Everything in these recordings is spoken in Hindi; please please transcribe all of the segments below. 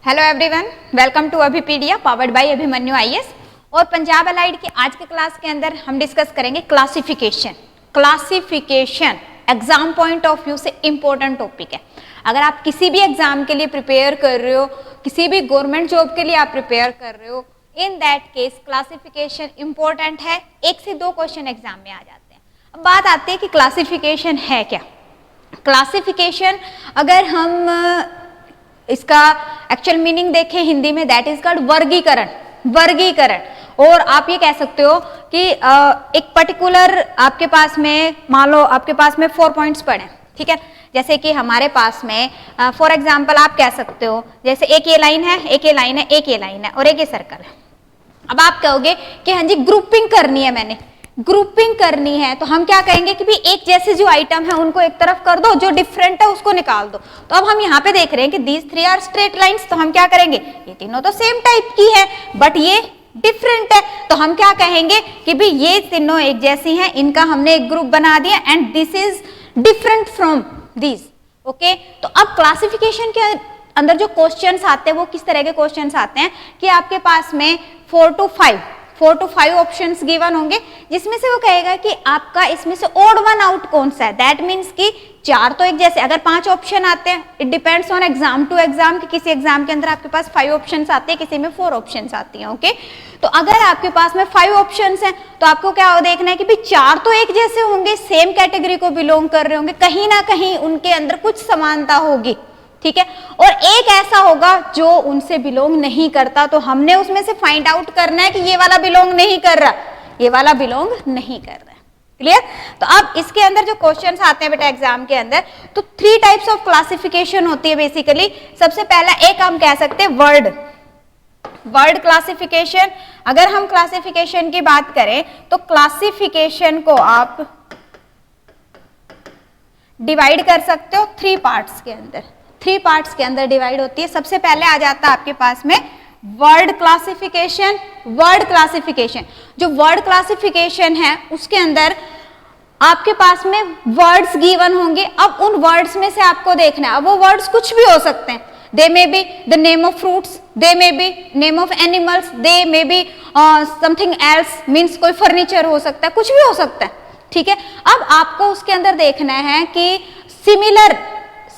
Hello everyone, welcome to Abhipedia powered by Abhimanyu IAS. और पंजाब अलाइड की आज के क्लास के अंदर हम डिस्कस करेंगे classification. Classification exam point of view से इंपॉर्टेंट टॉपिक है। अगर आप किसी भी एग्जाम के लिए प्रिपेयर कर रहे हो, किसी भी गवर्नमेंट जॉब के लिए आप प्रिपेयर कर रहे हो, in that case classification important है। 1 से 2 क्वेश्चन एग्जाम में आ जाते हैं। अब बात आती है कि क्लासिफिकेशन है क्या। क्लासिफिकेशन अगर हम इसका एक्चुअल मीनिंग देखें हिंदी में, दैट इज कॉल्ड वर्गीकरण। वर्गीकरण, और आप ये कह सकते हो कि एक पर्टिकुलर आपके पास में, मान लो आपके पास में 4 पॉइंट्स पड़े, ठीक है। जैसे कि हमारे पास में फॉर एग्जांपल आप कह सकते हो, जैसे एक ये लाइन है, एक ये लाइन है, एक ये लाइन है और एक ये सर्कल है। अब आप कहोगे कि हाँ जी ग्रुपिंग करनी है, मैंने ग्रुपिंग करनी है, तो हम क्या कहेंगे कि भी एक जैसे जो आइटम है उनको एक तरफ कर दो, जो डिफरेंट है उसको निकाल दो। तो अब हम यहाँ पे देख रहे हैं कि दीज 3 आर स्ट्रेट लाइंस, तो हम क्या करेंगे, ये तीनों तो सेम टाइप की है बट ये डिफरेंट है, तो हम क्या कहेंगे कि भी ये तीनों एक जैसी हैं, इनका हमने एक ग्रुप बना दिया and this is different from this. Okay, तो अब क्लासिफिकेशन के अंदर जो क्वेश्चंस आते हैं वो किस तरह के क्वेश्चंस आते हैं कि आपके पास में 4 to 5 ऑप्शंस गिवन होंगे, जिसमें से वो कहेगा कि आपका इसमें से ओड वन आउट कौन सा है। दैट मीन्स कि 4 तो एक जैसे, अगर 5 ऑप्शन आते हैं, it depends on exam to exam, कि किसी एग्जाम के अंदर आपके पास 5 ऑप्शंस आते हैं, किसी में 4 ऑप्शंस आती हैं। ओके, तो अगर आपके पास में 5 ऑप्शंस हैं तो आपको क्या देखना है कि भाई 4 तो एक जैसे होंगे, सेम कैटेगरी को बिलोंग कर रहे होंगे, कहीं ना कहीं उनके अंदर कुछ समानता होगी, ठीक है। और एक ऐसा होगा जो उनसे बिलोंग नहीं करता, तो हमने उसमें से फाइंड आउट करना है कि ये वाला बिलोंग नहीं कर रहा, ये वाला बिलोंग नहीं कर रहा। क्लियर? तो अब इसके अंदर जो क्वेश्चंस आते हैं बेटा एग्जाम के अंदर, तो 3 टाइप्स ऑफ क्लासिफिकेशन होती है बेसिकली। सबसे पहला एक हम कह सकते हैं वर्ड क्लासिफिकेशन। अगर हम क्लासिफिकेशन की बात करें तो क्लासिफिकेशन को आप डिवाइड कर सकते हो 3 पार्ट्स के अंदर। 3 पार्ट्स के अंदर डिवाइड होती है। सबसे पहले आ जाता है आपके पास में वर्ड क्लासिफिकेशन। वर्ड क्लासिफिकेशन, जो वर्ड क्लासिफिकेशन है उसके अंदर आपके पास में वर्ड्स गिवन होंगे। अब उन वर्ड्स में से आपको देखना है, अब वो वर्ड्स कुछ भी हो सकते हैं। They may be the name of fruits, they may be name of animals, they may be something else, means कोई फर्नीचर हो सकता है, कुछ भी हो सकता है, ठीक है। अब आपको उसके अंदर देखना है कि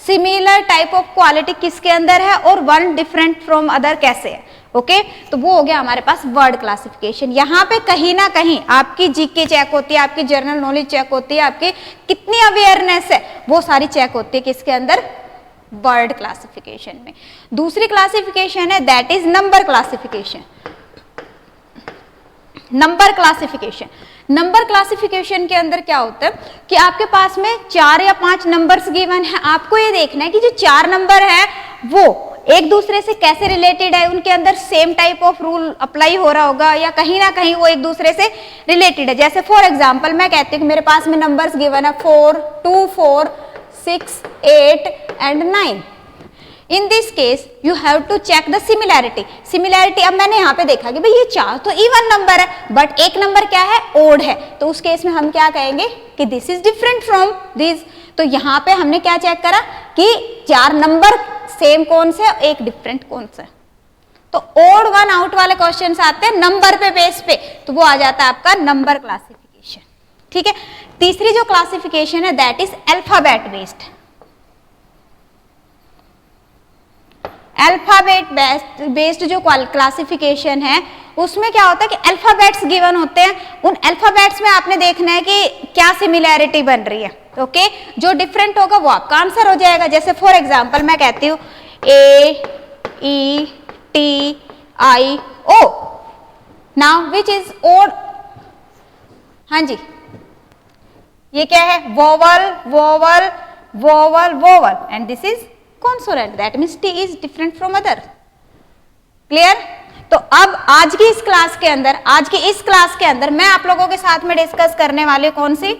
सिमिलर टाइप ऑफ क्वालिटी किसके अंदर है और वन डिफरेंट फ्रॉम अदर कैसे है। ओके, तो वो हो गया हमारे पास वर्ड क्लासिफिकेशन। यहाँ पे कहीं ना कहीं आपकी जीके चेक होती है, आपकी जनरल नॉलेज चेक होती है, आपकी कितनी अवेयरनेस है वो सारी चेक होती है किसके अंदर, वर्ड क्लासिफिकेशन में। दूसरी क्लासिफिकेशन है that is number classification. Number classification, number classification के अंदर क्या होता है कि आपके पास में 4 या 5 नंबर्स गिवन है। आपको ये देखना है कि जो 4 नंबर है वो एक दूसरे से कैसे रिलेटेड है, उनके अंदर same type of rule apply हो रहा होगा या कहीं ना कहीं वो एक दूसरे से रिलेटेड है। जैसे फॉर एग्जांपल मैं कहती हूँ कि मेरे पास में नंबर्स गिवन है 4, 2, 4, 6, 8 and 9। In this case you have to check the similarity। Similarity, अब मैंने यहाँ पे देखा कि भाई ये 4 तो इवन नंबर है बट एक नंबर क्या है, ओड है, तो उस केस में हम क्या कहेंगे कि this is different from this. तो यहाँ पे हमने क्या चेक करा कि 4 नंबर सेम कौन से, एक डिफरेंट कौन सा। तो ओड वन आउट वाले क्वेश्चंस आते हैं नंबर पे बेस पे, तो वो आ जाता है आपका नंबर क्लासिफिकेशन, ठीक है। तीसरी जो क्लासिफिकेशन है that is alphabet based. Alphabet based जो क्लासिफिकेशन है उसमें क्या होता है कि अल्फाबेट्स गिवन होते हैं। उन अल्फाबेट्स में आपने देखना है कि क्या सिमिलैरिटी बन रही है। ओके, जो डिफरेंट होगा वो आपका आंसर हो जाएगा। जैसे फॉर एग्जांपल मैं कहती हूँ AETIO, now which is odd, हाँ जी ये क्या है, vowel vowel vowel vowel and this is consonant, that means T is different from other। Clear? तो अब आज की इस क्लास के अंदर मैं आप लोगों के साथ में डिस्कस करने वाले कौन सी,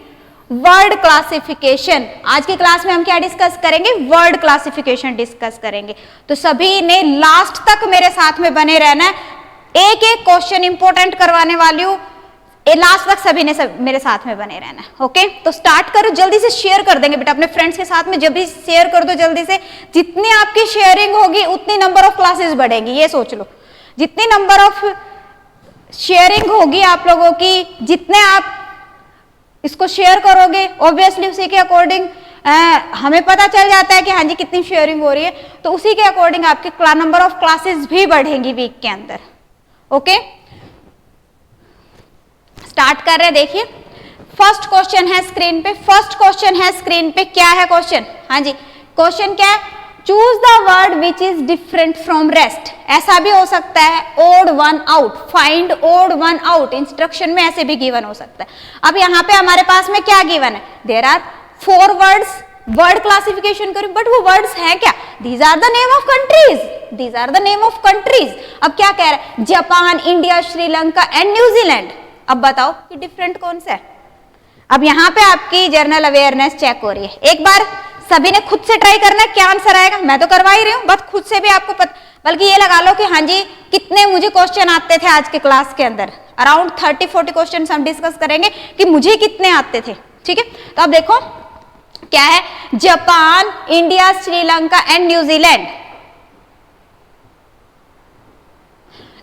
वर्ड क्लासिफिकेशन। आज की क्लास में हम क्या डिस्कस करेंगे, वर्ड क्लासिफिकेशन डिस्कस करेंगे। तो सभी ने लास्ट तक मेरे साथ में बने रहना है। एक एक क्वेश्चन इंपॉर्टेंट करवाने वाली हूँ, लास्ट तक सभी ने मेरे साथ में बने रहना है। ओके, तो स्टार्ट करो, जल्दी से शेयर कर देंगे बेटा अपने फ्रेंड्स के साथ में, जब भी शेयर कर दो जल्दी से। जितनी आपकी शेयरिंग होगी उतनी नंबर ऑफ क्लासेस बढ़ेगी, ये सोच लो। जितनी नंबर ऑफ शेयरिंग होगी आप लोगों की, जितने आप इसको शेयर करोगे, ऑब्वियसली उसी के अकॉर्डिंग हमें पता चल जाता है कि हाँ जी कितनी शेयरिंग हो रही है, तो उसी के अकॉर्डिंग आपके नंबर ऑफ क्लासेस भी बढ़ेंगी वीक के अंदर। ओके, स्टार्ट कर रहे हैं। देखिए फर्स्ट क्वेश्चन है स्क्रीन पे, फर्स्ट क्वेश्चन है स्क्रीन पे। क्या है क्वेश्चन? हाँ जी, क्वेश्चन क्या है? Choose the word which is different from rest. ऐसा भी हो सकता है odd one out, find odd one out, instruction में ऐसे भी गिवन हो सकता है। अब यहाँ पे हमारे पास में क्या गिवन है? There are 4 words, word classification करें, बट वो वर्ड्स हैं क्या? These are the name of countries, these are the name of countries. अब क्या कह रहा है? Japan, India, Sri Lanka and New Zealand. अब बताओ कि डिफरेंट कौन सा है? अब यहाँ पे आपकी जनरल अवेयरनेस चेक हो रही है। एक बार सभी ने खुद से ट्राई करना है, क्या आंसर आएगा? मैं तो करवा ही रही हूँ, बस खुद से भी आपको पता, बल्कि ये लगा लो कि हाँ जी कितने मुझे क्वेश्चन आते थे आज के क्लास के अंदर। अराउंड 30-40 क्वेश्चन हम डिस्कस करेंगे कि मुझे कितने आते थे। ठीक है, तो अब देखो क्या है? Japan, India, Sri Lanka and New Zealand.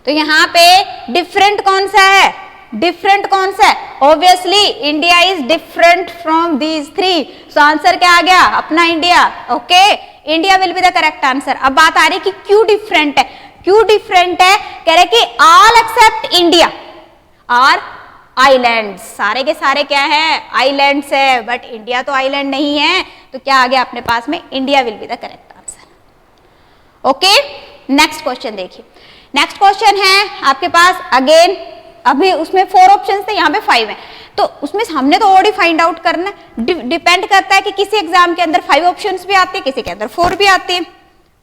तो यहाँ पे डिफरेंट कौन सा है? डिफरेंट कौन सा है? Obviously India is different from these 3। So answer क्या आ गया? अपना India. Okay, India will be the correct answer. अब बात आ रही कि क्यों डिफरेंट है? क्यों डिफरेंट है? कह रहे कि all except India are islands. सारे के सारे क्या है? आइलैंड्स है, बट इंडिया तो आइलैंड नहीं है। तो क्या आ गया अपने पास में? India will be the correct answer. Okay, next question देखिए। नेक्स्ट क्वेश्चन है आपके पास अगेन, अभी उसमें 4 ऑप्शंस थे, यहाँ पे 5 है, तो उसमें हमने तो ऑलरेडी फाइंड आउट करना है। डिपेंड करता है कि किसी एग्जाम के अंदर 5 ऑप्शंस भी आते हैं, किसी के अंदर 4 भी आते हैं।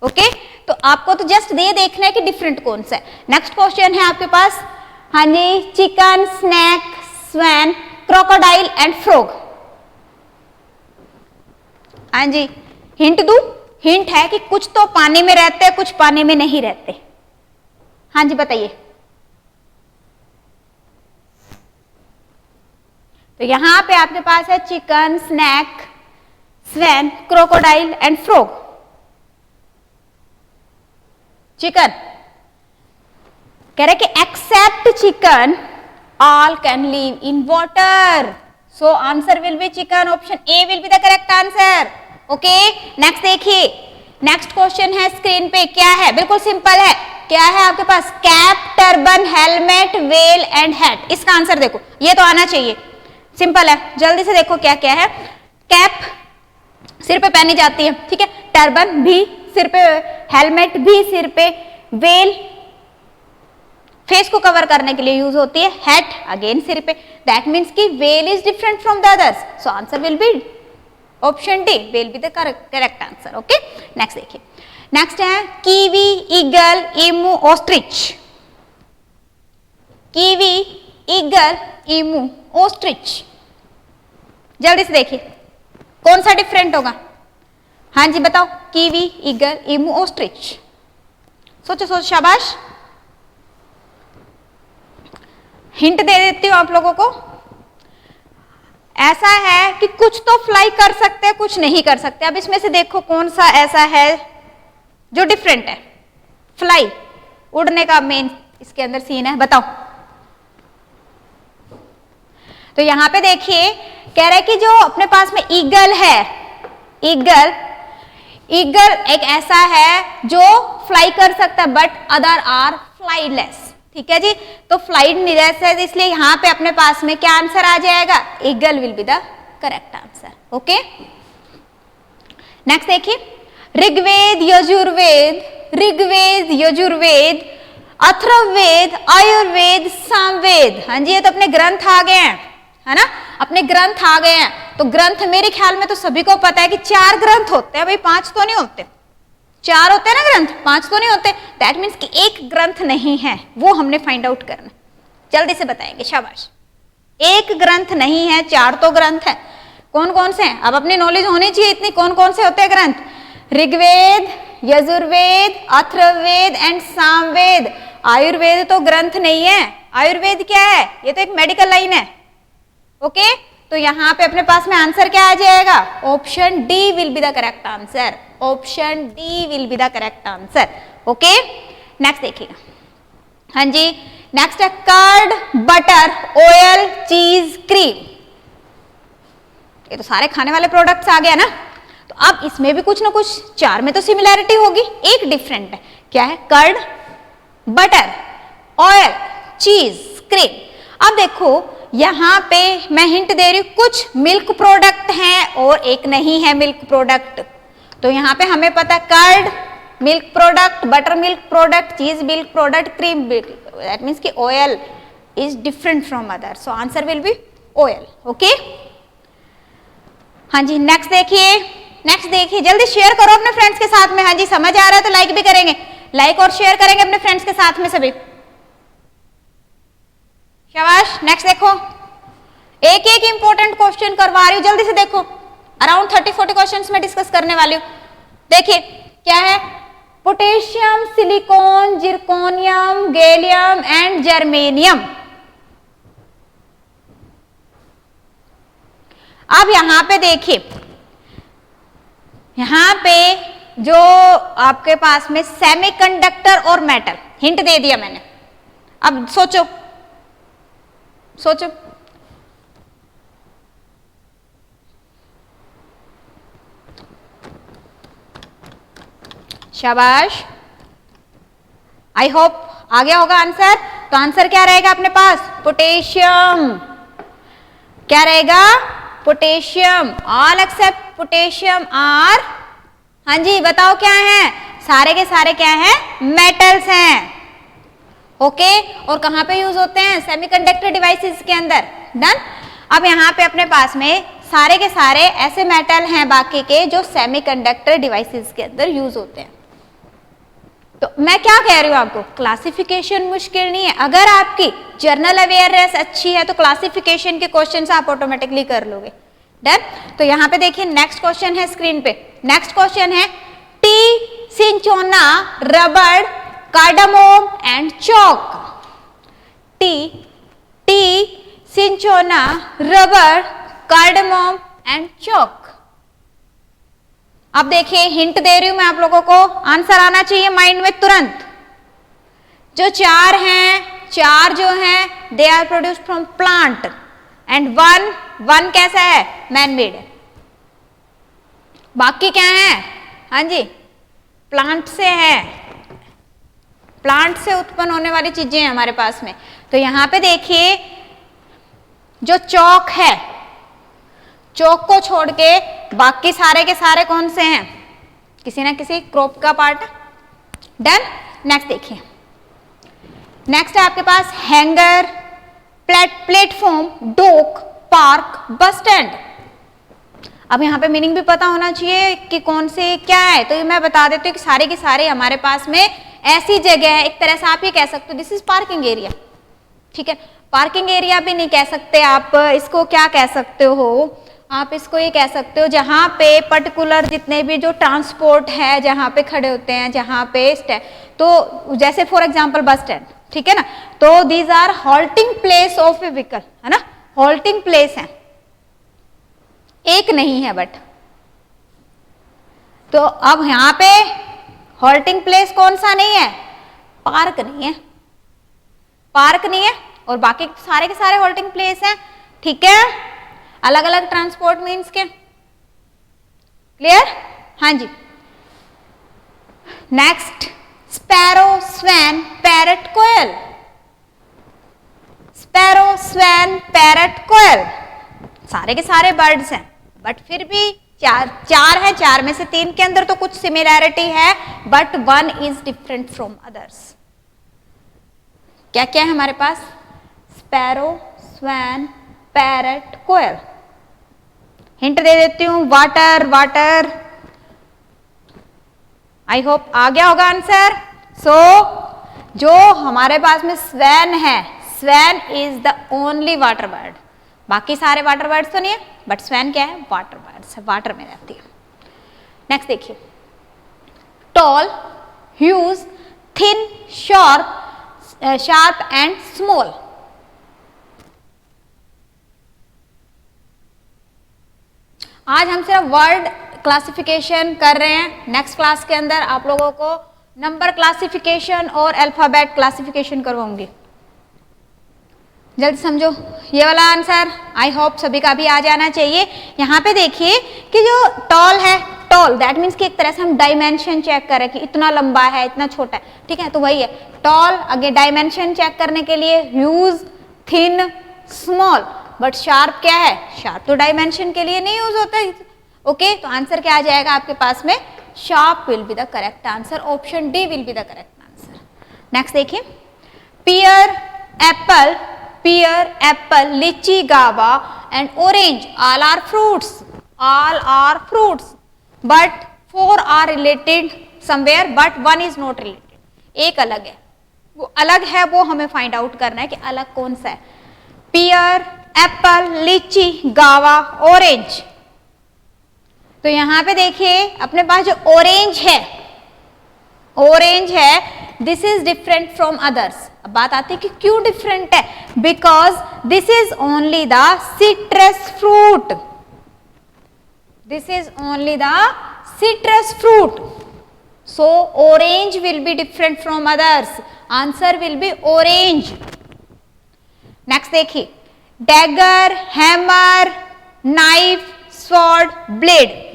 ओके, तो आपको तो जस्ट ये देखना है कि डिफरेंट कौन सा है। नेक्स्ट क्वेश्चन है आपके पास, हाँ जी, chicken, snake, swan, crocodile and frog. हाँ जी, हिंट दूं? हिंट है कि कुछ तो पानी में रहते हैं, कुछ पानी में नहीं रहते। हाँ जी बताइए। तो यहां पे आपके पास है chicken, snake, swan, crocodile and frog. Chicken कह रहे कि except chicken all can live in water. So answer will be chicken, option A will be the correct answer. Okay, next देखिए, नेक्स्ट क्वेश्चन है स्क्रीन पे। क्या है? बिल्कुल सिंपल है। क्या है आपके पास? Cap, turban, helmet, well and hat. इसका आंसर देखो, ये तो आना चाहिए, सिंपल है। जल्दी से देखो क्या क्या है। कैप सिर पे पहनी जाती है, ठीक है, टर्बन भी सिर पे, हेलमेट भी सिर पे, वेल फेस को कवर करने के लिए यूज होती है, हैट अगेन सिर पे। दैट मीन्स कि well is different from the others, so answer will be option D, will be the correct answer. Okay, next देखिए। नेक्स्ट है kiwi, eagle, emu, ostrich. Kiwi, eagle, emu, ostrich. जल्दी से देखिए कौन सा डिफरेंट होगा। हाँ जी बताओ, कीवी, ईगल, ईमू, ऑस्ट्रिच। सोचो सोचो, शाबाश। हिंट दे देती हूं आप लोगों को। ऐसा है कि कुछ तो फ्लाई कर सकते हैं, कुछ नहीं कर सकते। अब इसमें से देखो कौन सा ऐसा है जो डिफरेंट है। फ्लाई, उड़ने का मेन इसके अंदर सीन है, बताओ। तो यहां पे देखिए कह रहे कि जो अपने पास में ईगल है, ईगल एक ऐसा है जो फ्लाई कर सकता है, बट अदर आर फ्लाईलेस। ठीक है जी, तो फ्लाइट नहीं रह सकते, इसलिए यहां पे अपने पास में क्या आंसर आ जाएगा? Eagle will be the correct answer. Okay, next देखिए, ऋग्वेद, यजुर्वेद, ऋग्वेद, यजुर्वेद, अथर्ववेद, आयुर्वेद, सामवेद। हाँ जी, ये तो अपने ग्रंथ आ गए हैं, है ना, अपने ग्रंथ आ गए हैं। तो ग्रंथ मेरे ख्याल में तो सभी को पता है कि 4 ग्रंथ होते हैं भाई, 5 तो नहीं होते। 4 होते हैं ना ग्रंथ, 5 तो नहीं होते। दैट मीन्स कि एक ग्रंथ नहीं है, वो हमने फाइंड आउट करना। जल्दी से बताएंगे, शाबाश। एक ग्रंथ नहीं है, 4 तो ग्रंथ है। कौन कौन से हैं? अब अपनी नॉलेज होनी चाहिए इतनी, कौन कौन से होते हैं ग्रंथ? ऋग्वेद, यजुर्वेद, अथर्ववेद एंड सामवेद आयुर्वेद तो ग्रंथ नहीं है, आयुर्वेद क्या है, ये तो एक मेडिकल लाइन है। ओके, तो यहाँ पे अपने पास में आंसर क्या आ जाएगा, option D will be the correct answer, option D will be the correct answer. Okay, next देखिएगा। हाँ जी, नेक्स्ट है कर्ड, बटर, ऑयल, चीज, क्रीम। ये तो सारे खाने वाले प्रोडक्ट्स आ गया ना। तो अब इसमें भी कुछ ना कुछ, चार में तो सिमिलैरिटी होगी, एक डिफरेंट है। क्या है, कर्ड, बटर, ऑयल, चीज, क्रीम। अब देखो यहां पे मैं हिंट दे रही हूं, कुछ मिल्क प्रोडक्ट हैं और एक नहीं है मिल्क प्रोडक्ट। तो यहां पे हमें पता, curd milk product, butter milk product, cheese milk product, cream milk, that means कि oil is different from other, so answer will be oil. Okay, हाँ जी, नेक्स्ट देखिए, नेक्स्ट देखिए, जल्दी शेयर करो अपने फ्रेंड्स के साथ में। हाँ जी, समझ आ रहा है तो लाइक भी करेंगे, लाइक और शेयर करेंगे अपने फ्रेंड्स के साथ में सभी। शाबाश, नेक्स्ट देखो, एक एक इंपॉर्टेंट क्वेश्चन करवा रही हूं, जल्दी से देखो, अराउंड 30-40 क्वेश्चंस में डिस्कस करने वाली हूं। देखिए क्या है, potassium, silicon, zirconium, gallium and germanium. अब यहां पे देखिए, यहां पे जो आपके पास में सेमीकंडक्टर और मेटल, हिंट दे दिया मैंने। अब सोचो सोचो, शाबाश, आई होप आ गया होगा आंसर। तो आंसर क्या रहेगा अपने पास, पोटेशियम। क्या रहेगा, potassium. All except potassium are, हाँ जी बताओ क्या है, सारे के सारे क्या है, मेटल्स हैं। ओके, और कहां पे यूज होते हैं, सेमीकंडक्टर डिवाइसेस के अंदर। डन। अब यहाँ पे अपने पास में सारे के सारे ऐसे मेटल हैं बाकी के जो सेमीकंडक्टर डिवाइसेस के अंदर यूज होते हैं। तो मैं क्या कह रही हूं आपको, क्लासिफिकेशन मुश्किल नहीं है, अगर आपकी जर्नल अवेयरनेस अच्छी है तो क्लासिफिकेशन के क्वेश्चन आप ऑटोमेटिकली कर लोगे। डन। तो यहाँ पे देखिए नेक्स्ट क्वेश्चन है स्क्रीन पे, नेक्स्ट क्वेश्चन है टी, सिंचोना, रबड़, कार्डामोम एंड चौक। टी, सिंचोना, रबड़, कार्डामोम एंड चौक। अब देखिए हिंट दे रही हूं मैं आप लोगों को, आंसर आना चाहिए माइंड में तुरंत। जो चार हैं, चार जो हैं they are produced from plant and one कैसा है, मैन मेड है। बाकी क्या है, हाँ जी प्लांट से है, प्लांट से उत्पन्न होने वाली चीजें हैं हमारे पास में। तो यहां पे देखिए जो चौक है, चौक को छोड़ के बाकी सारे के सारे कौन से हैं, किसी ना किसी क्रॉप का पार्ट। डन। नेक्स्ट देखिए, नेक्स्ट है आपके पास hanger, platform, dock, park, bus stand. अब यहाँ पे मीनिंग भी पता होना चाहिए कि कौन से क्या है, तो मैं बता देती हूँ कि सारे के सारे हमारे पास में ऐसी जगह है, एक तरह से आप ये कह सकते हो दिस इज पार्किंग एरिया। ठीक है, पार्किंग एरिया भी नहीं कह सकते आप, इसको क्या कह सकते हो, आप इसको ये कह सकते हो जहां पे पर्टिकुलर जितने भी जो ट्रांसपोर्ट है जहां पे खड़े होते हैं, जहां पे तो जैसे फॉर एग्जांपल बस स्टैंड, ठीक है ना, तो these are halting place of a vehicle, है ना, हॉल्टिंग प्लेस है, एक नहीं है बट। तो अब यहां पे हॉल्टिंग प्लेस कौन सा नहीं है, पार्क नहीं है, पार्क नहीं है, और बाकी सारे के सारे हॉल्टिंग प्लेस हैं। ठीक है, अलग अलग ट्रांसपोर्ट मीन्स के। क्लियर, हाँ जी। नेक्स्ट स्पैरो, स्वैन, पैरट, कोयल। स्पैरो, स्वैन, पैरट, कोयल सारे के सारे बर्ड्स हैं, बट फिर भी चार है, चार में से तीन के अंदर तो कुछ सिमिलैरिटी है, but one is different from others. क्या क्या है हमारे पास, स्पैरो, स्वैन, पैरट, कोयल। हिंट दे देती हूं, वाटर, वाटर। आई होप आ गया होगा आंसर। सो जो हमारे पास में स्वैन है, swan is the only water bird, बाकी सारे वाटर बर्ड्स तो नहीं है, बट स्वैन क्या है, वाटर बर्ड्स है, वाटर में रहती है। नेक्स्ट देखिए, tall, huge, thin, sharp, sharp and small. आज हम सिर्फ वर्ड क्लासिफिकेशन कर रहे हैं। नेक्स्ट क्लास के अंदर आप लोगों को नंबर क्लासिफिकेशन और अल्फाबेट क्लासिफिकेशन करवाऊंगी। जल्दी समझो ये वाला आंसर, आई होप सभी का भी आ जाना चाहिए। यहाँ पे देखिए कि जो टॉल है, टॉल दैट मीन्स कि एक तरह से हम डायमेंशन चेक करें कि इतना लंबा है इतना छोटा है, ठीक है, तो वही है टॉल। आगे डायमेंशन चेक करने के लिए use thin small, but sharp क्या है, शार्प तो डायमेंशन के लिए नहीं यूज होता है। ओके, तो आंसर क्या आ जाएगा आपके पास में, sharp will be the correct answer, option D will be the correct answer. Next देखिए, पियर Apple, pear, apple, lychee, guava and orange all are fruits, all are fruits, but four are related somewhere but one is not related। एक अलग है, वो अलग है, वो हमें फाइंड आउट करना है कि अलग कौन सा है। पियर, एप्पल, लीची, गावा, ऑरेंज। तो यहां पे देखिए अपने पास जो ऑरेंज है, ऑरेंज है, this is different from others. अब बात आती है कि क्यों डिफरेंट है, because this is only the citrus fruit, this is only the citrus fruit, so orange will be different from others, answer will be orange. Next देखिए, dagger, hammer, knife, sword, blade,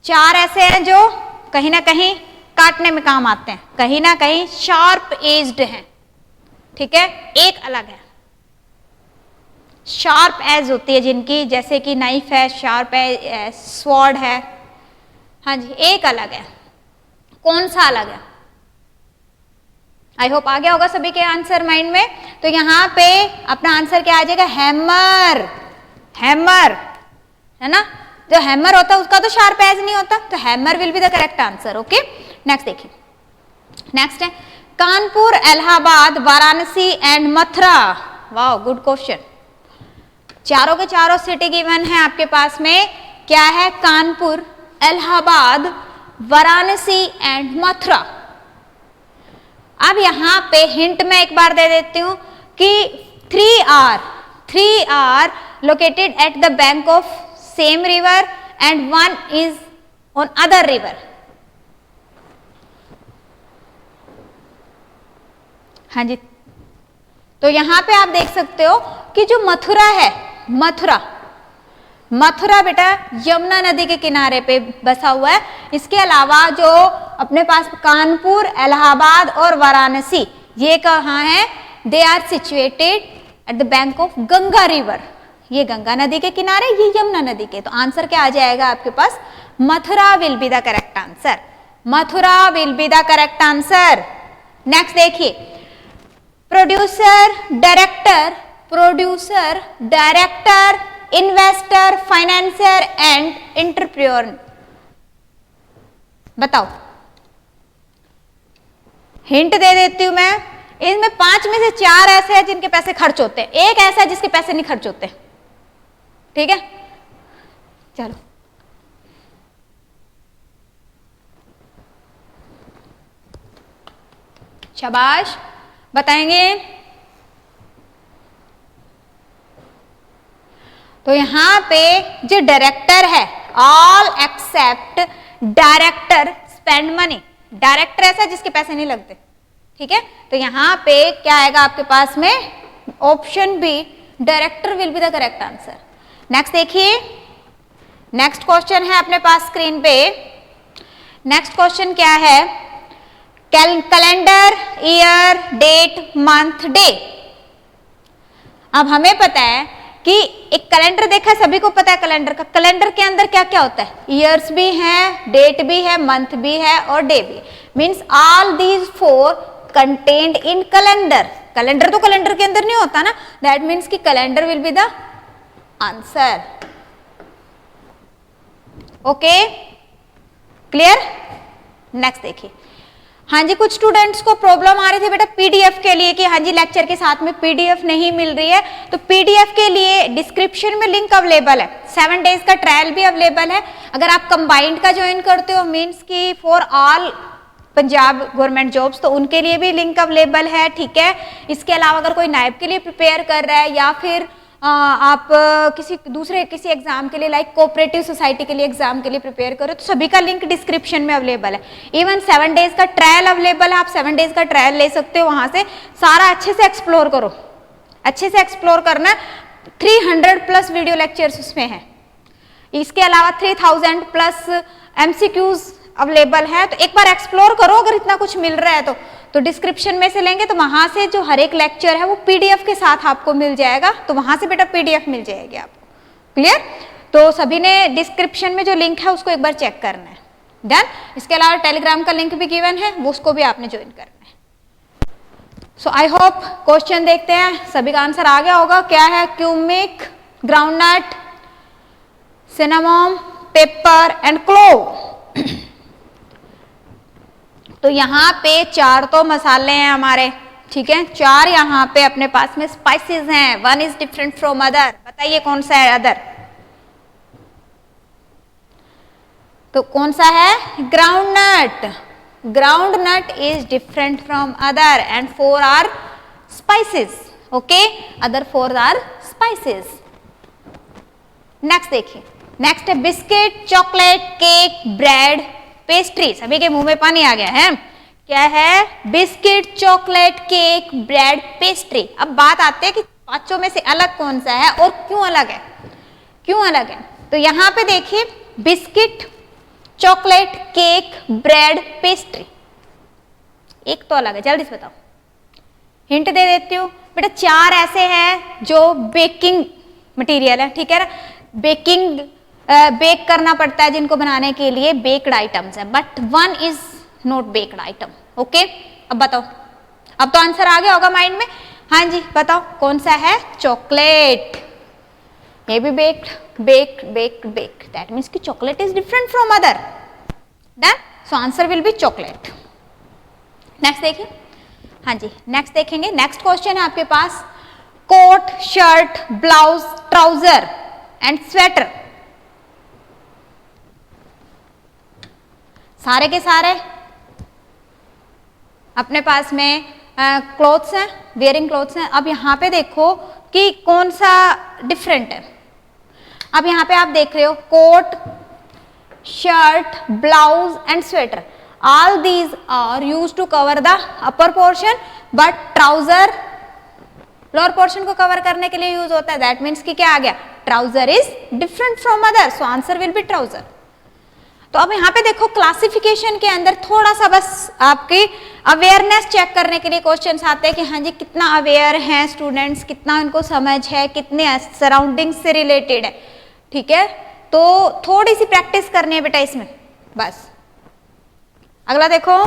चार ऐसे हैं जो कहीं ना कहीं काटने में काम आते हैं, कहीं ना कहीं शार्प एज्ड हैं, ठीक है, एक अलग है, शार्प एज होती है जिनकी, जैसे कि नाइफ है, शार्प है, स्वॉर्ड है, हाँ जी, एक अलग है। कौन सा अलग है, आई होप आ गया होगा सभी के आंसर माइंड में। तो यहाँ पे अपना आंसर क्या आ जाएगा, हैमर, हैमर है ना, जो हैमर होता है उसका तो शार्प एज नहीं होता, तो hammer will be the correct answer. Okay, next देखिए, नेक्स्ट है कानपुर, इलाहाबाद, वाराणसी एंड मथुरा। वाह, गुड क्वेश्चन। चारों के चारों सिटी गिवन है आपके पास में, क्या है, कानपुर, इलाहाबाद, वाराणसी एंड मथुरा। अब यहां पे हिंट में एक बार दे देती हूं कि three are located at the bank of same river and one is on other river। हाँ जी, तो यहां पे आप देख सकते हो कि जो मथुरा है, मथुरा, मथुरा बेटा यमुना नदी के किनारे पे बसा हुआ है। इसके अलावा जो अपने पास कानपुर, इलाहाबाद और वाराणसी, ये कहाँ है, they are situated at the bank of Ganga river, ये गंगा नदी के किनारे, ये यमुना नदी के। तो आंसर क्या आ जाएगा आपके पास, Mathura will be the correct answer, Mathura will be the correct answer. Next देखिए, producer, director, producer, director, investor, financier and entrepreneur, बताओ। हिंट दे देती हूं मैं, इनमें 5 में से 4 ऐसे हैं जिनके पैसे खर्च होते हैं, एक ऐसा है जिसके पैसे नहीं खर्च होते, ठीक है, चलो। शाबाश, बताएंगे। तो यहां पे जो डायरेक्टर है, all except director spend money, director ऐसा जिसके पैसे नहीं लगते, ठीक है, तो यहां पे क्या आएगा आपके पास में, option B, director will be the correct answer. Next देखिए, नेक्स्ट क्वेश्चन है अपने पास स्क्रीन पे। नेक्स्ट क्वेश्चन क्या है, calendar, year, date, month, day. अब हमें पता है कि एक कैलेंडर देखा है, सभी को पता है कैलेंडर का, कैलेंडर के अंदर क्या क्या होता है, ईयर्स भी हैं, डेट भी है, मंथ भी है और डे भी, means all these 4 contained in calendar. Calendar तो कैलेंडर के अंदर नहीं होता ना, दैट मीन्स कि calendar will be the answer. Okay, clear. Next देखिए, हाँ जी, कुछ स्टूडेंट्स को प्रॉब्लम आ रही थी बेटा पीडीएफ के लिए कि हाँ जी लेक्चर के साथ में पीडीएफ नहीं मिल रही है, तो पीडीएफ के लिए डिस्क्रिप्शन में लिंक अवेलेबल है, 7 डेज का ट्रायल भी अवेलेबल है। अगर आप कंबाइंड का ज्वाइन करते हो, मीन्स कि for all Punjab government jobs, तो उनके लिए भी लिंक अवेलेबल है, ठीक है। इसके अलावा अगर कोई नायब के लिए प्रिपेयर कर रहा है या फिर आप किसी एग्जाम के लिए लाइक कोऑपरेटिव सोसाइटी के लिए एग्जाम के लिए प्रिपेयर करो, तो सभी का लिंक डिस्क्रिप्शन में अवेलेबल है। इवन 7 डेज का ट्रायल अवेलेबल है, आप 7 डेज का ट्रायल ले सकते हो, वहां से सारा अच्छे से एक्सप्लोर करो, अच्छे से एक्सप्लोर करना। 300 प्लस वीडियो लेक्चर्स उसमें है, इसके अलावा 3000 प्लस MCQs अवेलेबल है। तो एक बार एक्सप्लोर करो, अगर इतना कुछ मिल रहा है तो डिस्क्रिप्शन में से लेंगे, तो वहां से जो हर एक लेक्चर है वो PDF के साथ आपको मिल जाएगा, तो वहां से बेटा PDF मिल जाएगी आपको। क्लियर? तो सभी ने डिस्क्रिप्शन में जो लिंक है उसको एक बार चेक करना है। डन? इसके अलावा टेलीग्राम का लिंक भी गिवन है, वो उसको भी आपने ज्वाइन करना है। सो आई होप क्वेश्चन देखते हैं, सभी का आंसर आ गया होगा। क्या है? क्यूमिक, groundnut, cinnamon, paper and clove. तो यहाँ पे 4 तो मसाले हैं हमारे, ठीक है, 4 यहाँ पे अपने पास में स्पाइसेस हैं। 1 इज डिफरेंट फ्रॉम अदर, बताइए कौन सा है अदर? तो कौन सा है? Groundnut. Groundnut is different from other and 4 are spices, okay, other 4 are spices. Next देखिए, नेक्स्ट है biscuit, chocolate, cake, bread, pastry. सभी के मुंह में पानी आ गया है। क्या है? Biscuit, chocolate, cake, bread, pastry. अब बात आती है कि पांचों में से अलग कौन सा है और क्यों अलग है, क्यों अलग है? तो यहाँ पे देखिए, biscuit, chocolate, cake, bread, pastry, एक तो अलग है। जल्दी से बताओ, हिंट दे देती हूँ बेटा। 4 ऐसे हैं जो बेकिंग मटेरियल है, ठीक है ना, बेक करना पड़ता है जिनको बनाने के लिए, बेक्ड आइटम्स है, but 1 is not baked item, okay. अब बताओ, अब तो आंसर आ गया होगा माइंड में। हाँ जी, बताओ कौन सा है? चॉकलेट। ये भी बेक्ड, दैट मीन्स कि chocolate is different from other. Done? So answer will be chocolate. Next देखिए, हाँ जी, नेक्स्ट देखेंगे। नेक्स्ट क्वेश्चन है आपके पास, coat, shirt, blouse, trouser and sweater. सारे के सारे अपने पास में क्लोथ्स हैं, वेयरिंग क्लोथ्स हैं। अब यहाँ पे देखो कि कौन सा डिफरेंट है। अब यहाँ पे आप देख रहे हो coat, shirt, blouse and sweater, all these are used to cover the upper portion, but trouser lower portion को कवर करने के लिए यूज होता है। दैट मीन्स कि क्या आ गया? Trouser is different from other, so answer will B trouser. तो अब यहाँ पे देखो, क्लासिफिकेशन के अंदर थोड़ा सा बस आपकी अवेयरनेस चेक करने के लिए क्वेश्चंस आते हैं कि हाँ जी कितना अवेयर हैं स्टूडेंट्स, कितना उनको समझ है, कितने सराउंडिंग से रिलेटेड है, ठीक है। तो थोड़ी सी प्रैक्टिस करनी है बेटा इसमें बस। अगला देखो,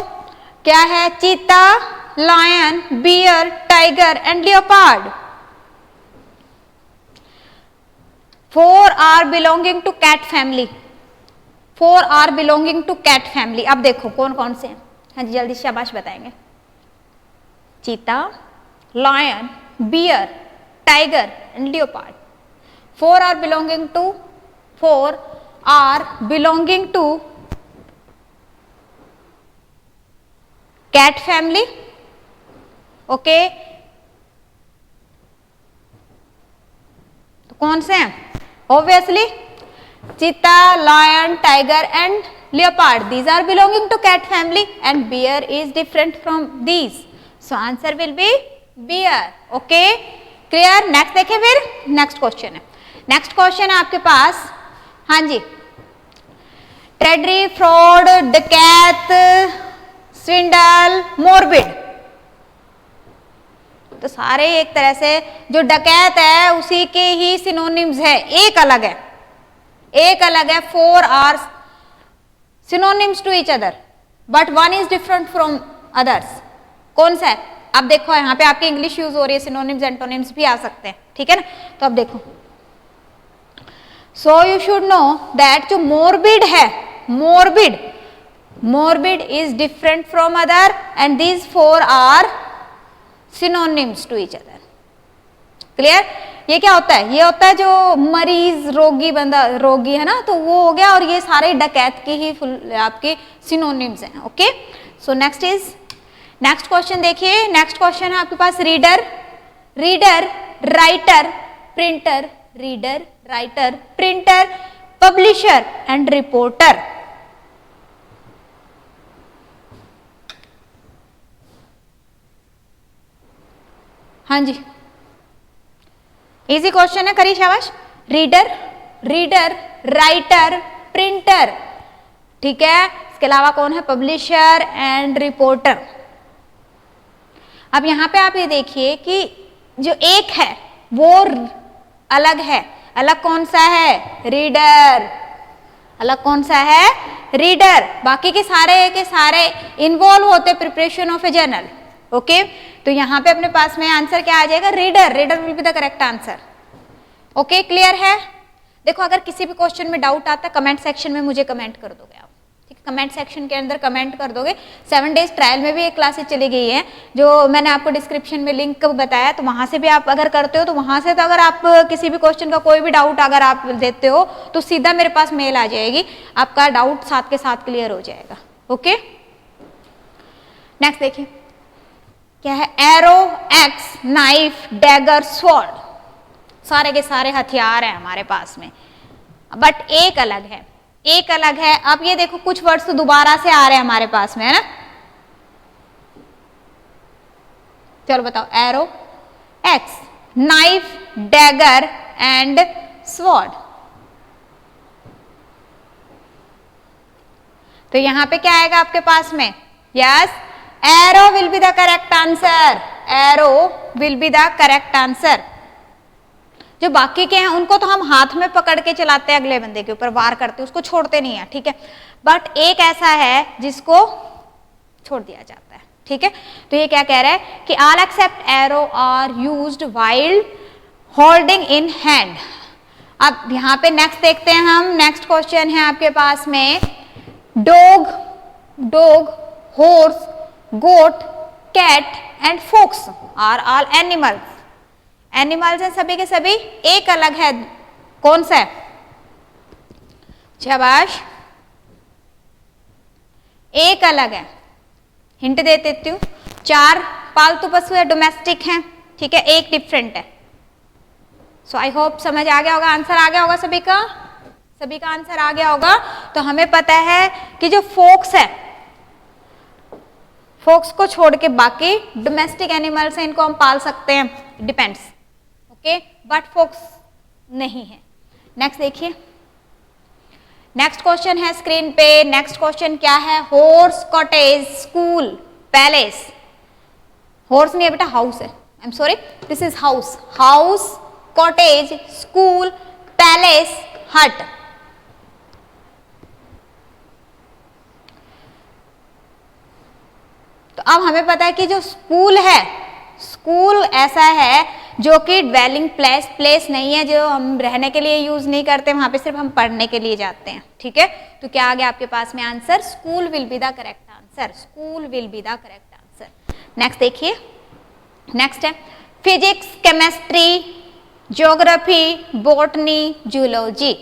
क्या है? Cheetah, lion, bear, tiger and leopard. 4 are belonging to cat family. 4 are belonging to cat family. अब देखो कौन कौन से हैं। हाँ जी, जल्दी शाबाश बताएंगे। Cheetah, lion, bear, tiger and leopard. 4 are belonging to cat family, okay. तो कौन से हैं? Obviously cheetah, lion, tiger and leopard. These are belonging to cat family and bear is different from these. So answer will be bear. Okay? Clear? Next देखें फिर, next question है। Next question है आपके पास, हाँ जी, ट्रेडरी, फ्रॉड, डकैत, स्विंडल, मोरबिड। तो सारे एक तरह से जो डकैत है उसी के ही सिनोनिम्स है, एक अलग है, एक अलग है। 4 are synonyms to each other but 1 is different from others. कौन सा है? अब देखो यहाँ पे आपकी इंग्लिश यूज हो रही है, सिनोनिम्स एंटोनिम्स भी आ सकते हैं, ठीक है ना। तो अब देखो, so you should know that जो मोरबिड है, morbid is different from other and these 4 are synonyms to each other. Clear? ये क्या होता है? ये होता है जो मरीज, रोगी बंदा, रोगी है ना, तो वो हो गया, और ये सारे डकैत की ही आपके सिनोनिम्स हैं, ओके। सो नेक्स्ट क्वेश्चन देखिए, नेक्स्ट क्वेश्चन है आपके पास reader, writer, printer, reader, writer, printer, publisher and reporter. हाँ जी, इजी क्वेश्चन है, करिए शाबाश। रीडर, राइटर, प्रिंटर, ठीक है। इसके अलावा कौन है? Publisher and reporter. अब यहां पे आप ये देखिए कि जो एक है वो अलग है, अलग कौन सा है? रीडर, अलग कौन सा है? रीडर। बाकी के सारे इन्वॉल्व होते preparation of A journal. Okay, तो यहां पे अपने पास में आंसर क्या आ जाएगा? Reader will be the correct answer. Okay, clear है? देखो, अगर किसी भी क्वेश्चन में डाउट आता है कमेंट सेक्शन में मुझे कमेंट कर दोगे आप, ठीक है? कमेंट सेक्शन के अंदर कमेंट कर दोगे। 7 डेज ट्रायल में भी एक क्लासेस चली गई है जो मैंने आपको डिस्क्रिप्शन में लिंक बताया, तो वहां से भी आप अगर करते हो तो वहां से, तो अगर आप किसी भी क्वेश्चन का कोई भी डाउट अगर आप देते हो तो सीधा मेरे पास मेल आ जाएगी, आपका डाउट साथ के साथ क्लियर हो जाएगा। ओके, नेक्स्ट देखिए क्या है? Arrow, x, knife, dagger, sword, सारे के सारे हथियार हैं हमारे पास में, बट एक अलग है, एक अलग है। अब ये देखो कुछ वर्ड्स तो दोबारा से आ रहे हैं हमारे पास में, है ना? चलो बताओ, arrow, x, knife, dagger and sword. तो यहां पे क्या आएगा आपके पास में? Yes, arrow will be the correct answer, arrow will be the correct answer. जो बाकी के हैं उनको तो हम हाथ में पकड़ के चलाते हैं, अगले बंदे के ऊपर वार करते हैं, उसको छोड़ते नहीं है, ठीक है? बट एक ऐसा है जिसको छोड़ दिया जाता है, ठीक है? तो ये क्या कह रहा है कि all except arrow are used while holding in hand. अब यहां पे नेक्स्ट देखते हैं हम, नेक्स्ट क्वेश्चन है आपके पास में dog, horse, goat, cat and fox are all animals. Animals हैं सभी के सभी, एक अलग है, कौन सा है? शाबाश, एक अलग है। हिंट दे देती हूं, 4 पालतू पशु है, डोमेस्टिक हैं, ठीक है? एक डिफरेंट है। सो आई होप समझ आ गया होगा, आंसर आ गया होगा सभी का आंसर आ गया होगा। तो हमें पता है कि जो फोक्स है, फोक्स को छोड़ के बाकी डोमेस्टिक एनिमल्स हैं, इनको हम पाल सकते हैं, डिपेंड्स, ओके? बट फोक्स नहीं है। नेक्स्ट देखिए, नेक्स्ट क्वेश्चन है स्क्रीन पे। नेक्स्ट क्वेश्चन क्या है? Horse, cottage, school, palace. Horse नहीं है बेटा, हाउस है, I am sorry, this is house. House, cottage, school, palace, हट। तो अब हमें पता है कि जो स्कूल है, स्कूल ऐसा है जो कि ड्वेलिंग प्लेस नहीं है, जो हम रहने के लिए यूज नहीं करते, वहां पे सिर्फ हम पढ़ने के लिए जाते हैं, ठीक है? तो क्या आ गया आपके पास में answer? School will be the correct answer, school will be the correct answer. Next देखिए, नेक्स्ट है physics, chemistry, geography, botany, zoology.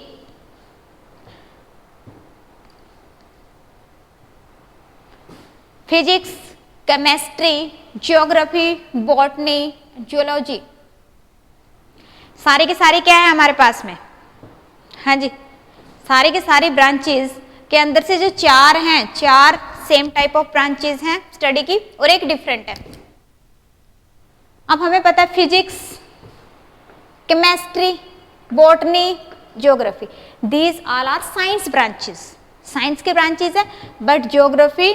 Physics, chemistry, geography, botany, zoology, सारी की सारी क्या है हमारे पास में? हाँ जी, सारी की सारी ब्रांचेस के अंदर से जो 4 हैं, 4 सेम टाइप ऑफ ब्रांचेस हैं स्टडी की, और एक डिफरेंट है। अब हमें पता है physics, chemistry, botany, geography, these all are science branches, science के ब्रांचेस है, बट ज्योग्राफी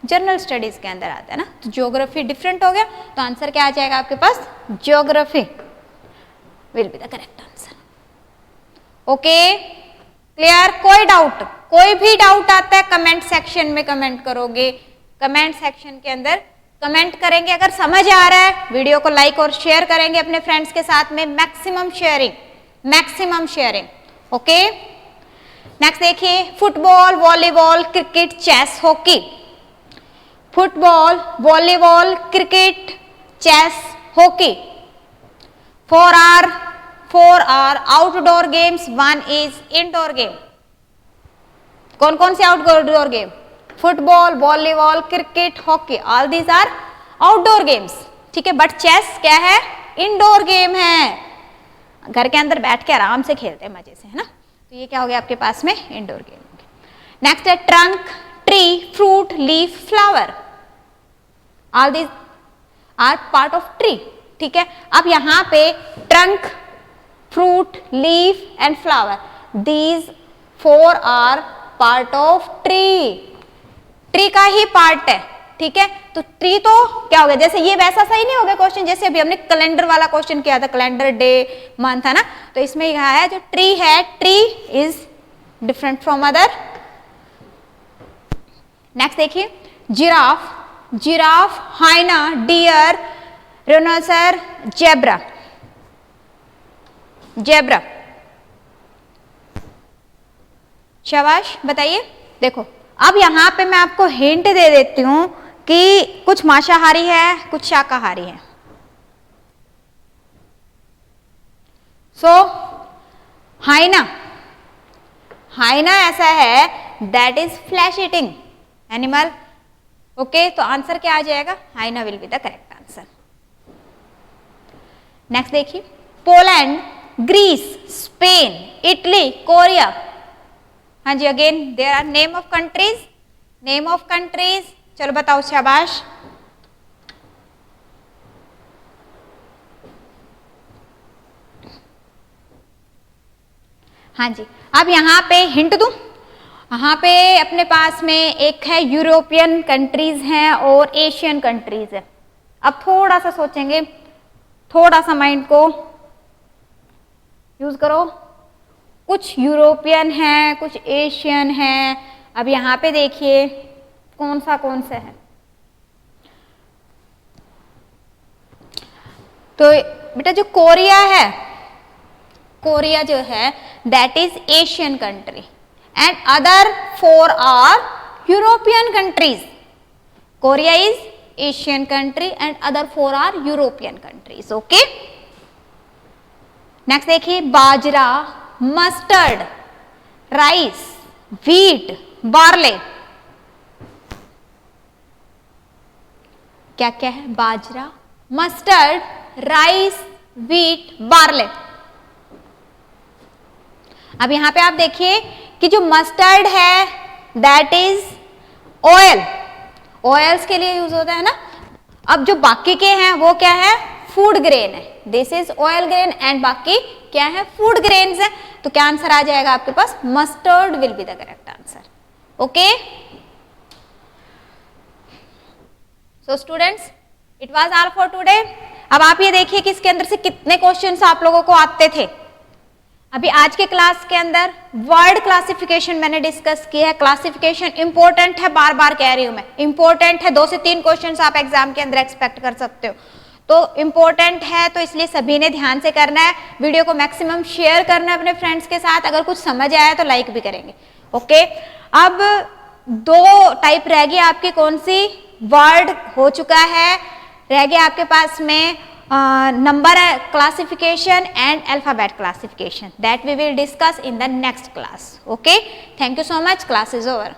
जनरल स्टडीज के अंदर आता है ना, तो ज्योग्राफी डिफरेंट हो गया, तो आंसर क्या आ जाएगा आपके पास? Geography will be the correct answer. Okay, clear? कोई डाउट, कोई भी डाउट आता है कमेंट सेक्शन में कमेंट करोगे, कमेंट सेक्शन के अंदर कमेंट करेंगे। अगर समझ आ रहा है वीडियो को लाइक और शेयर करेंगे अपने फ्रेंड्स के साथ में, मैक्सिमम शेयरिंग। ओके, नेक्स्ट देखिए, football, volleyball, cricket, chess, hockey. Football, volleyball, cricket, chess, hockey. 4 are outdoor games, 1 is indoor game. कौन कौन से outdoor game? Football, volleyball, cricket, hockey, all these are outdoor games, ठीक है। बट चेस क्या है? इंडोर गेम है, घर के अंदर बैठ के आराम से खेलते हैं मजे से, है ना। तो ये क्या हो गया आपके पास में? Indoor game. नेक्स्ट है trunk, tree, fruit, leaf, flower, all these are part of tree, ठीक है। अब यहाँ पे trunk, fruit, leaf and flower, these 4 are part of tree, tree का ही पार्ट है, ठीक है। तो ट्री तो क्या हो गया? जैसे ये वैसा सही नहीं हो गया क्वेश्चन, जैसे अभी हमने कैलेंडर वाला क्वेश्चन किया था, कैलेंडर, डे, मंथ, है ना। तो इसमें यह है जो ट्री है, tree is different from other. Next देखिए, giraffe, giraffe, hyena, deer, rhinoceros, zebra, zebra. शाबाश, बताइए। देखो अब यहां पे मैं आपको हिंट दे देती हूं कि कुछ मांसाहारी है, कुछ शाकाहारी है। सो हाइना, हाइना ऐसा है that is flesh eating animal, okay. तो आंसर क्या आ जाएगा? Hyena will be the correct answer. Next देखिए, Poland, Greece, Spain, Italy, Korea. हाँ जी, again there are name of countries, name of countries. चलो बताओ, शाबाश। हाँ जी, अब यहाँ पे हिंट दूं, यहाँ पे अपने पास में एक है यूरोपियन कंट्रीज हैं और एशियन कंट्रीज है। अब थोड़ा सा सोचेंगे, थोड़ा सा माइंड को यूज करो। कुछ यूरोपियन है, कुछ एशियन है। अब यहाँ पे देखिए कौन सा है। तो बेटा जो कोरिया है, कोरिया जो है that is Asian country and other 4 are European countries. Korea is Asian country and other 4 are European countries, okay. Next देखिए, bajra, mustard, rice, wheat, barley. क्या क्या है? Bajra, mustard, rice, wheat, barley. अब यहां पे आप देखिए कि जो मस्टर्ड है दैट इज ऑयल, ऑयल्स के लिए यूज होता है ना। अब जो बाकी के हैं वो क्या है? फूड ग्रेन है। This is oil grain and बाकी क्या है? फूड ग्रेन्स है। तो क्या आंसर आ जाएगा आपके पास? Mustard will be the correct answer, okay. So students, it was all for today. अब आप ये देखिए कि इसके अंदर से कितने क्वेश्चंस आप लोगों को आते थे। अभी आज के क्लास के अंदर वर्ड क्लासिफिकेशन मैंने डिस्कस किया है। क्लासिफिकेशन इंपॉर्टेंट है, बार बार कह रही हूं मैं, इंपॉर्टेंट है। 2 से 3 क्वेश्चंस आप एग्जाम के अंदर एक्सपेक्ट कर सकते हो, तो इंपॉर्टेंट है। तो इसलिए सभी ने ध्यान से करना है, वीडियो को मैक्सिमम शेयर करना है अपने फ्रेंड्स के साथ। अगर कुछ समझ आया तो लाइक भी करेंगे, ओके। अब 2 टाइप रह गई आपकी, कौन सी? वर्ड हो चुका है, रह गया आपके पास में number classification and alphabet classification that we will discuss in the next class. Okay, thank you so much. Class is over.